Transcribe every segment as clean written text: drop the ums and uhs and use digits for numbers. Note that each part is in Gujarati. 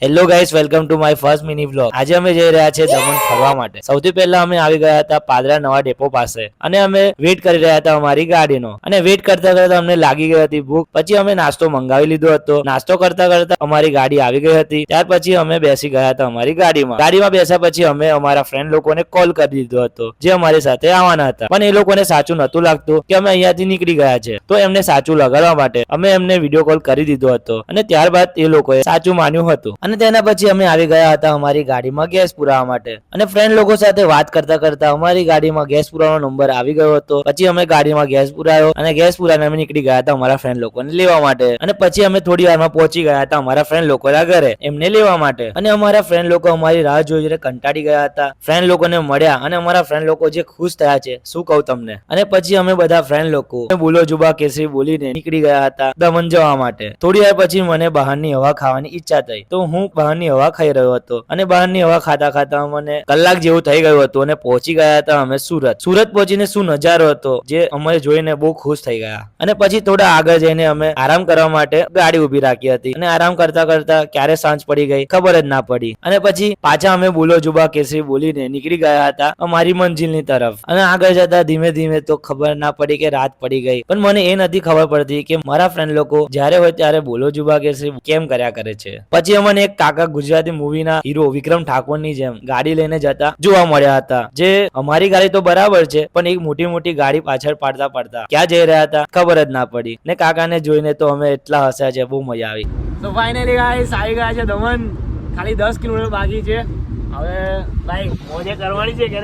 Hello guys, welcome to my first mini vlog. આજે અમે જઈ રહ્યા છીએ દમણ ફરવા માટે। સૌથી પહેલા અમે આવી ગયા હતા પાદરા નવા ડેપો પાસે અને અમે વેઇટ કરી રહ્યા હતા અમારી ગાડીનો અને વેઇટ કરતા કરતા અમને લાગી ગઈ હતી ભૂખ। પછી અમે નાસ્તો મંગાવી લીધો હતો। નાસ્તો કરતા કરતા અમારી ગાડી આવી ગઈ હતી। ત્યાર પછી અમે બેસી ગયા હતા અમારી ગાડીમાં બેસ્યા પછી અમે અમારા ફ્રેન્ડ લોકોને કોલ કરી દીધો હતો જે અમારી સાથે આવવાના હતા, પણ એ લોકોને સાચું નતું લાગતું કે અમે અહીંયાથી નીકળી ગયા છે, તો એમને સાચું લગાડવા માટે અમે એમને વિડીયો કોલ કરી દીધો હતો અને ત્યારબાદ એ લોકોએ સાચું માન્યું હતું અને તેના પછી અમે આવી ગયા હતા અમારી ગાડીમાં ગેસ પુરાવા માટે અને ફ્રેન્ડ લોકો સાથે વાત કરતા કરતા અમારી ગાડીમાં ગેસ પુરાવાનો નંબર આવી ગયો હતો। પછી અમે ગાડીમાં ગેસ પુરાયો અને ગેસ પુરાને અમે નીકળી ગયા હતા અમારા ફ્રેન્ડ લોકોને લેવા માટે અને પછી અમે થોડી વારમાં પહોંચી ગયા હતા અમારા ફ્રેન્ડ લોકોના ઘરે એમને લેવા માટે અને અમારા ફ્રેન્ડ લોકો અમારી રાહ જોઈને કંટાળી ગયા હતા। ફ્રેન્ડ લોકોને મળ્યા અને અમારા ફ્રેન્ડ લોકો જે ખુશ થયા છે શું કહું તમને। અને પછી અમે બધા ફ્રેન્ડ લોકો બોલો જુબા કેસરી બોલીને નીકળી ગયા હતા દમણ જવા માટે। થોડી વાર પછી મને બહારની હવા ખાવાની ઈચ્છા થઈ તો હું બહારની હવા ખાઈ રહ્યો હતો અને બહારની હવા ખાતા ખાતા મને કલાક જેવું થઈ ગયું હતું અને પહોંચી ગયા હતા અમે સુરત પહોંચીને શું નજારો હતો જે અમે જોઈને બહુ ખુશ થઈ ગયા। અને પછી થોડા આગળ જઈને અમે આરામ કરવા માટે ગાડી ઉભી રાખી હતી અને આરામ કરતા કરતા ક્યારે સાંજ પડી ગઈ ખબર જ ના પડી અને પછી પાછા અમે બોલો જુબા કેસરી બોલીને નીકળી ગયા હતા અમારી મંજિલની તરફ અને આગળ જતા ધીમે ધીમે તો ખબર ના પડી કે રાત પડી ગઈ, પણ મને એ નથી ખબર પડતી કે મારા ફ્રેન્ડ લોકો જ્યારે હોય ત્યારે બોલો જુબા કેસરી કેમ કર્યા કરે છે। પછી અમને એક કાકા ગુજરાતી મૂવીના હીરો વિક્રમ ઠાકોરની જેમ ગાડી લઈને જતા જોવા મળ્યા હતા, જે અમારી ગાડી તો બરાબર છે પણ એક મોટી મોટી ગાડી પાછળ પાડતા પાડતા ક્યાં જઈ રહ્યા હતા ખબર જ ના પડી ને કાકાને જોઈને તો અમે એટલા હસ્યા છે, બહુ મજા આવી। તો ફાઇનલી ગાઈસ આવી ગયા છે દમણ, ખાલી 10 કિલોમીટર બાકી છે। હવે ભાઈ મોજે કરવાની છે કે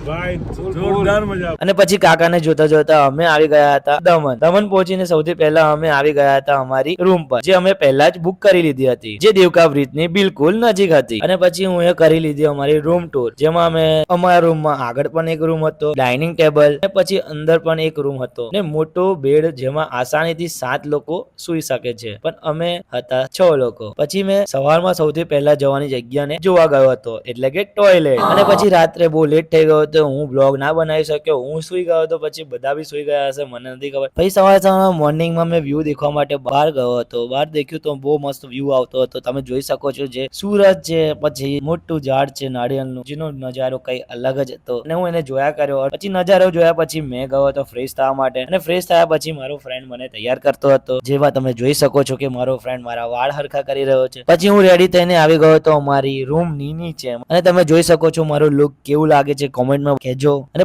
ભાઈ જોરદાર મજા। અને પછી કાકાને જોતા જોતા અમે આવી ગયા હતા દમણ પહોંચીને સૌથી પહેલા અમે આવી ગયા હતા અમારી રૂમ પર, જે અમે પહેલા જ બુક કરી લીધી હતી, જે દેવકા બ્રિજની બિલકુલ નજીક હતી। અને પછી હું એ કરી લીધી અમારી રૂમ ટૂર, જેમાં અમે અમારા રૂમમાં આગળ પણ એક રૂમ હતો, ડાઇનિંગ ટેબલ અને પછી અંદર પણ એક રૂમ હતો ને મોટો બેડ જેમાં આસાનીથી 7 લોકો સુઈ શકે છે, પણ અમે હતા 6 લોકો। પછી મેં સવારમાં સૌથી પહેલા જવાની જગ્યાને જોવા ગયો હતો, એટલે કે ટોયલેટ। અને પછી રાત્રે બહુ લેટ થઈ ગયો હતો, હું બ્લોગ ના બનાવી શક્યો, હું સુઈ ગયો હતો, પછી બધા બી સુઈ ગયા હશે મને નથી ખબર। પછી સવારે મોર્નિંગમાં મેં વ્યૂ દેખવા માટે બહાર ગયો હતો, બહાર દેખ્યું તો બહુ મસ્ત વ્યૂ આવતો હતો, તમે જોઈ શકો છો, જે સુરત છે, પછી મોટું ઝાડ છે નાળિયેરનું, જેનો નજારો કઈ અલગ જ હતો અને હું એને જોયા કર્યો। પછી નજારો જોયા પછી મેં ગયો હતો ફ્રેશ થવા માટે અને ફ્રેશ થયા પછી મારો ફ્રેન્ડ મને તૈયાર કરતો હતો, જેવા તમે જોઈ શકો છો કે મારો ફ્રેન્ડ મારા વાળ હરખા કરી રહ્યો છે। પછી હું રેડી થઈને આવી ગયો હતો અમારી રૂમ ની નીચે અને તમે જોઈ શકો છો મારું લુક કેવું લાગે છે કોમેન્ટમાં કહેજો। અને